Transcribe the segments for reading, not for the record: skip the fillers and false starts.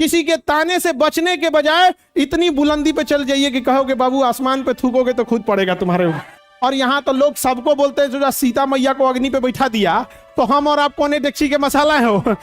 किसी के ताने से बचने के बजाय इतनी बुलंदी पे चल जाइए कि कहोगे बाबू आसमान पे थूकोगे तो खुद पड़ेगा तुम्हारे ऊपर। और यहाँ तो लोग सबको बोलते हैं जो सीता मैया को अग्नि पे बैठा दिया तो हम और आप कौन डेक्ची के मसाला है हो।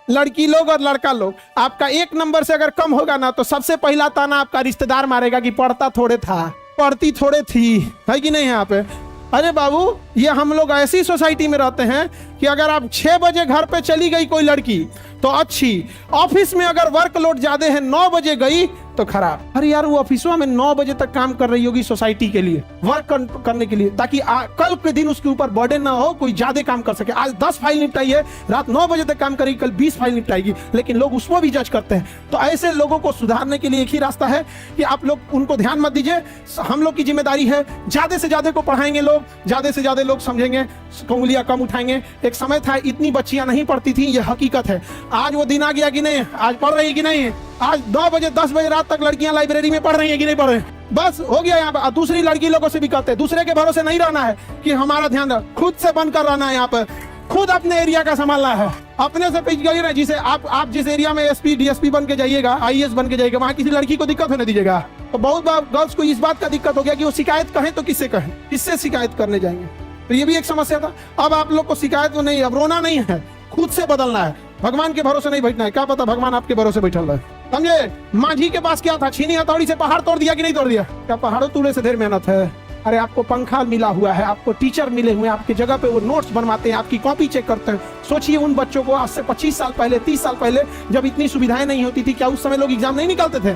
लड़की लोग और लड़का लोग, आपका 1 नंबर से अगर कम होगा ना तो सबसे पहला ताना आपका रिश्तेदार मारेगा कि पढ़ता थोड़े था, पढ़ती थोड़े थी, है कि नहीं यहाँ पे। अरे बाबू, ये हम लोग ऐसी सोसाइटी में रहते हैं कि अगर आप 6 बजे घर पे चली गई कोई लड़की तो अच्छी, ऑफिस में अगर वर्कलोड ज्यादा है 9 बजे गई तो खराब। अरे यार, वो ऑफिसों में 9 बजे तक काम कर रही होगी सोसाइटी के लिए, वर्क करने के लिए, ताकि कल के दिन उसके ऊपर बर्डन ना हो, कोई ज्यादा काम कर सके। आज 10 फाइल निपटाई है, रात 9 बजे तक काम करेगी, कल 20 फाइल निपटाएगी, लेकिन लोग उसको भी जज करते हैं। तो ऐसे लोगों को सुधारने के लिए एक ही रास्ता है कि आप लोग उनको ध्यान मत दीजिए, हम लोग की जिम्मेदारी है। ज्यादा से ज्यादा को पढ़ाएंगे लोग, ज्यादा से ज्यादा लोग समझेंगे, उंगलियां कम उठाएंगे। एक समय था इतनी बच्चियां नहीं पढ़ती थी, ये हकीकत है। आज वो दिन आ गया कि नहीं? आज पढ़ रही कि नहीं? आज 9 बजे 10 बजे रात तक लड़कियां लाइब्रेरी में पढ़ रही है कि नहीं पढ़ रही? बस हो गया यहाँ पर। दूसरी लड़की लोगों से भी कहते हैं, दूसरे के भरोसे नहीं रहना है कि हमारा ध्यान रख, खुद से बनकर रहना है। यहाँ पर खुद अपने एरिया का संभालना है, अपने से पिछ गई ना। जिसे आप जिस एरिया में एसपी डीएसपी बन के जाइएगा, आईएएस बन के जाइएगा, वहाँ किसी लड़की को दिक्कत होने दीजिएगा। तो बहुत बार गर्ल्स को इस बात का दिक्कत हो गया कि वो शिकायत कहें तो किससे कहें, किससे शिकायत करने जाएंगे। तो ये भी एक समस्या था। अब आप लोग को शिकायत तो नहीं, अब रोना नहीं है, खुद से बदलना है। भगवान के भरोसे नहीं बैठना है। क्या पता भगवान आपके भरोसे बैठल है, समझे। माझी के पास क्या था? छीनी हथौड़ी से पहाड़ तोड़ दिया कि नहीं तोड़ दिया? क्या पहाड़ों तोड़ने से ढेर मेहनत है? अरे आपको पंखा मिला हुआ है, आपको टीचर मिले हुए हैं, आपकी जगह पे वो नोट्स बनवाते हैं, आपकी कॉपी चेक करते हैं। सोचिए उन बच्चों को आज से 25 साल पहले, 30 साल पहले जब इतनी सुविधाएं नहीं होती थी, क्या उस समय लोग एग्जाम नहीं निकालते थे?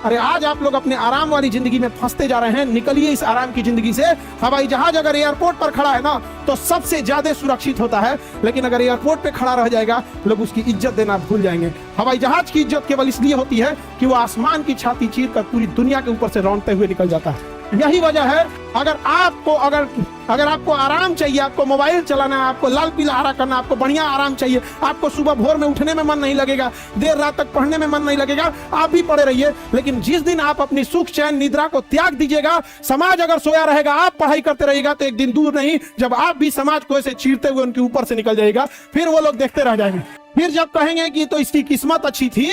अरे आज आप लोग अपने आराम वाली जिंदगी में फंसते जा रहे हैं। निकलिए इस आराम की जिंदगी से। हवाई जहाज अगर एयरपोर्ट पर खड़ा है ना तो सबसे ज्यादा सुरक्षित होता है, लेकिन अगर एयरपोर्ट पे खड़ा रह जाएगा लोग उसकी इज्जत देना भूल जाएंगे। हवाई जहाज की इज्जत केवल इसलिए होती है कि वो आसमान की छाती चीर कर पूरी दुनिया के ऊपर से रौंदते हुए निकल जाता है। यही वजह है, अगर आपको आराम चाहिए, आपको मोबाइल चलाना है, आपको लाल पीला हरा करना, आपको बढ़िया आराम चाहिए, आपको सुबह भोर में उठने में मन नहीं लगेगा, देर रात तक पढ़ने में मन नहीं लगेगा, आप भी पढ़े रहिए। लेकिन जिस दिन आप अपनी सुख चैन निद्रा को त्याग दीजिएगा, समाज अगर सोया रहेगा, आप पढ़ाई करते रहिएगा, तो एक दिन दूर नहीं जब आप भी समाज को ऐसे चीरते हुए उनके ऊपर से निकल जाएगा। फिर वो लोग देखते रह जाएंगे। फिर जब कहेंगे कि तो इसकी किस्मत अच्छी थी,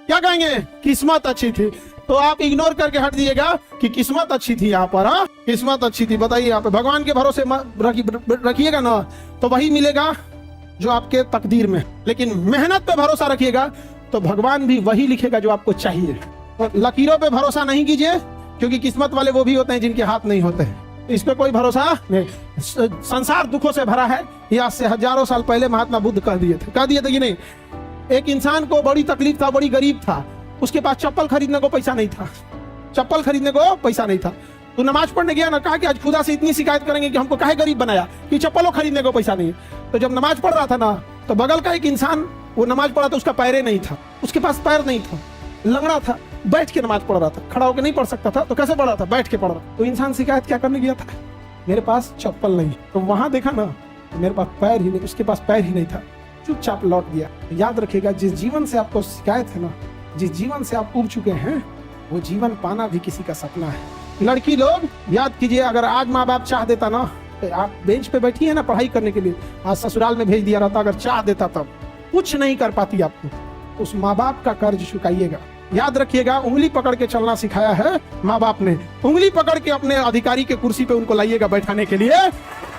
क्या कहेंगे? किस्मत अच्छी थी। तो आप इग्नोर करके हट दीजिएगा कि किस्मत अच्छी थी यहाँ पर। हाँ, किस्मत अच्छी थी। बताइए, यहाँ पे भगवान के भरोसे रखिएगा ना तो वही मिलेगा जो आपके तकदीर में। लेकिन मेहनत पे भरोसा रखिएगा तो भगवान भी वही लिखेगा जो आपको चाहिए। तो लकीरों पे भरोसा नहीं कीजिए, क्योंकि किस्मत वाले वो भी होते हैं जिनके हाथ नहीं होते हैं। इस पे कोई भरोसा नहीं। संसार दुखों से भरा है, यह आज से हजारों साल पहले महात्मा बुद्ध कह दिए थे कि नहीं। एक इंसान को बड़ी तकलीफ था, बड़ी गरीब था, उसके पास चप्पल खरीदने को पैसा नहीं था, चप्पल खरीदने को पैसा नहीं था। तो नमाज पढ़ने गया ना, कहा कि आज खुदा से इतनी शिकायत करेंगे कि हमको काहे गरीब बनाया कि चप्पलों खरीदने को पैसा नहीं है। तो जब नमाज पढ़ रहा था ना, तो बगल का एक इंसान, वो नमाज पढ़ा तो उसका पैरे नहीं था, उसके पास पैर नहीं था, लंगड़ा था, बैठ के नमाज पढ़ रहा था, खड़ा होकर नहीं पढ़ सकता था। तो कैसे पढ़ रहा था? बैठ के पढ़ रहा। तो इंसान शिकायत क्या करने गया था? मेरे पास चप्पल नहीं। तो वहां देखा ना, मेरे पास पैर ही नहीं, उसके पास पैर ही नहीं था, चुपचाप लौट गया। याद रखिएगा, जिस जीवन से आपको शिकायत है ना, जिस जीवन से आप उब चुके हैं, वो जीवन पाना भी किसी का सपना है। लड़की लोग याद कीजिए, अगर आज माँ बाप चाह देता ना, तो आप बेंच पे बैठी है ना पढ़ाई करने के लिए, आज ससुराल में भेज दिया रहता, अगर चाह देता तब कुछ नहीं कर पाती आपको। उस माँ बाप का कर्ज चुकाइएगा। याद रखिएगा, उंगली पकड़ के चलना सिखाया है माँ बाप ने। उंगली पकड़ के अपने अधिकारी के कुर्सी पे उनको लाइएगा बैठाने के लिए,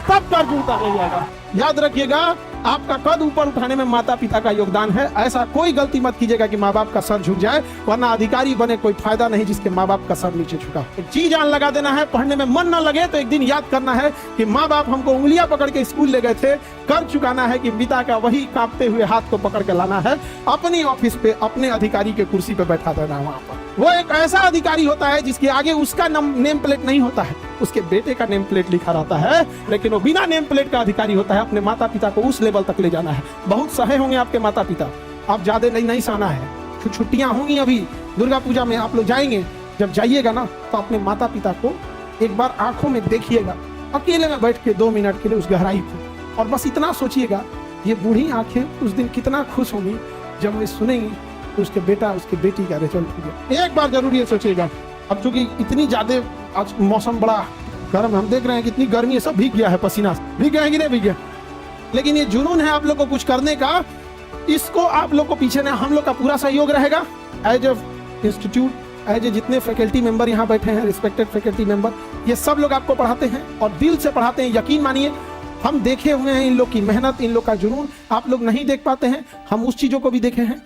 तब कर्ज उतारिएगा। याद रखिएगा, आपका कद ऊपर उठाने में माता पिता का योगदान है। ऐसा कोई गलती मत कीजिएगा कि माँ बाप का सर झुक जाए, वरना अधिकारी बने कोई फायदा नहीं जिसके माँ बाप का सर नीचे झुका। जी जान लगा देना है। पढ़ने में मन न लगे तो एक दिन याद करना है कि माँ बाप हमको उंगलियां पकड़ के स्कूल ले गए थे, कर्ज चुकाना है कि पिता का वही कांपते हुए हाथ को पकड़ के लाना है, अपनी ऑफिस पे अपने अधिकारी के कुर्सी पे बैठा देना है। वहां पर वो एक ऐसा अधिकारी होता है जिसके आगे उसका नेम प्लेट नहीं होता है, उसके बेटे का नेम प्लेट लिखा रहता है, लेकिन वो बिना नेम प्लेट का अधिकारी होता है। अपने माता पिता को उस लेवल तक ले जाना है। बहुत सहे होंगे आपके माता पिता, आप ज्यादा नहीं सहना है। छुट्टियां होंगी, अभी दुर्गा पूजा में आप लोग जाएंगे, जब जाइएगा ना तो अपने माता पिता को एक बार आंखों में देखिएगा, अकेले में बैठ के 2 मिनट के लिए उस गहराई को, और बस इतना सोचिएगा, ये बूढ़ी आंखें उस दिन कितना खुश होंगी जब वे सुनेंगी तो उसके बेटा उसकी बेटी का रिजल्ट हो गया। एक बार जरूर ये सोचिएगा। अब चूंकि इतनी ज्यादा आज मौसम बड़ा गर्म, हम देख रहे हैं कितनी गर्मी है, सब भीग गया है, पसीना भीग गया है कि नहीं भीग गया, लेकिन ये जुनून है आप लोग को कुछ करने का इसको आप लोग को पीछे ना हम लोग का पूरा सहयोग रहेगा। As a institute, as a जितने फैकल्टी मेंबर यहाँ बैठे हैं, रिस्पेक्टेड फैकल्टी मेंबर, ये सब लोग आपको पढ़ाते हैं और दिल से पढ़ाते हैं। यकीन मानिए हम देखे हुए हैं इन लोग की मेहनत, इन लोग का जुनून। आप लोग नहीं देख पाते हैं, हम उस चीजों को भी देखे हैं।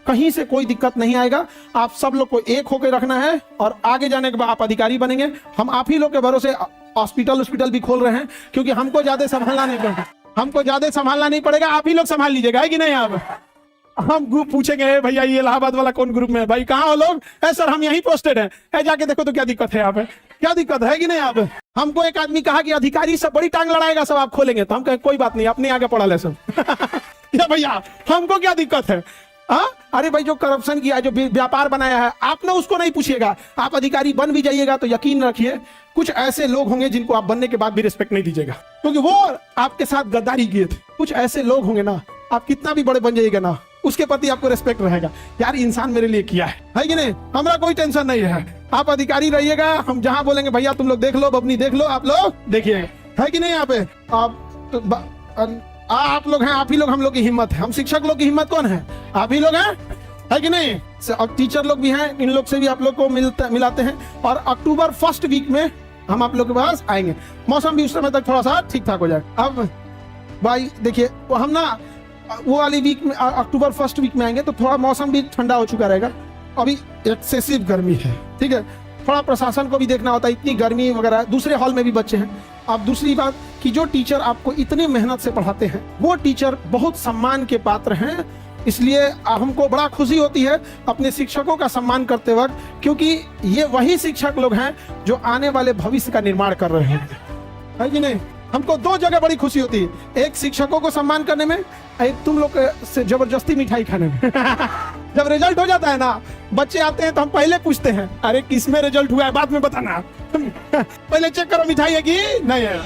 कहीं से कोई दिक्कत नहीं आएगा। आप सब लोग को एक होकर रखना है और आगे जाने के बाद आप अधिकारी बनेंगे। हम आप ही लोग के भरोसे हॉस्पिटल भी खोल रहे हैं, क्योंकि हमको ज्यादा संभालना नहीं पड़ेगा। हमको ज्यादा संभालना नहीं पड़ेगा, आप ही लोग संभाल लीजिएगा, है कि नहीं? आप हम ग्रुप पूछेंगे भैया ये इलाहाबाद वाला कौन ग्रुप में है, भाई कहाँ हो लोग? सर हम यहीं पोस्टेड है, जाके देखो तो क्या दिक्कत है? आप क्या दिक्कत है कि नहीं? आप हमको एक आदमी कहा कि अधिकारी सब बड़ी टांग लड़ाएगा, सब आप खोलेंगे। तो हम कहे कोई बात नहीं, अपने आगे पढ़ा ले सब। भैया हमको क्या दिक्कत है? अरे भाई जो करप्शन किया, जो व्यापार बनाया है, आपने उसको नहीं पूछिएगा। आप अधिकारी बन भी जाइएगा तो यकीन रखिए कुछ ऐसे लोग होंगे जिनको आप बनने के बाद भी रिस्पेक्ट नहीं दीजिएगा, क्योंकि वो आपके साथ गद्दारी किए थे। कुछ ऐसे लोग होंगे ना, आप कितना भी बड़े बन जाइएगा ना, उसके प्रति आपको रिस्पेक्ट रहेगा। यार इंसान मेरे लिए किया है कि नहीं? हमारा कोई टेंशन नहीं है। आप अधिकारी रहिएगा, हम जहां बोलेंगे भैया तुम लोग देख लो, बबनी देख लो, आप लोग देखिए, है कि नहीं? यहाँ पे आप लोग हैं, आप ही लोग हम लोग की हिम्मत है। हम शिक्षक लोग की हिम्मत कौन है? आप ही लोग हैं, है कि नहीं? और टीचर लोग भी हैं, इन लोग से भी आप लोग को मिलाते हैं। और अक्टूबर फर्स्ट वीक में हम आप लोग के पास आएंगे। मौसम भी उस समय तक थोड़ा सा ठीक ठाक हो जाए। अब भाई देखिए हम ना वो वाली वीक में, अक्टूबर फर्स्ट वीक में आएंगे तो थोड़ा मौसम भी ठंडा हो चुका रहेगा। अभी एक्सेसिव गर्मी है, ठीक है? थोड़ा प्रशासन को भी देखना होता है, इतनी गर्मी वगैरह। दूसरे हॉल में भी बच्चे हैं। अब दूसरी बात कि जो टीचर आपको इतनी मेहनत से पढ़ाते हैं वो टीचर बहुत सम्मान के पात्र हैं। इसलिए हमको बड़ा खुशी होती है अपने शिक्षकों का सम्मान करते वक्त, क्योंकि ये वही शिक्षक लोग हैं जो आने वाले भविष्य का निर्माण कर रहे हैं, है कि नहीं? हमको दो जगह बड़ी खुशी होती है, एक शिक्षकों को सम्मान करने में, एक तुम लोग से जबरदस्ती मिठाई खाने में। जब रिजल्ट हो जाता है ना, बच्चे आते हैं तो हम पहले पूछते हैं अरे किसमें रिजल्ट हुआ है, बाद में बताना। पहले चेक करो मिठाई है कि नहीं है।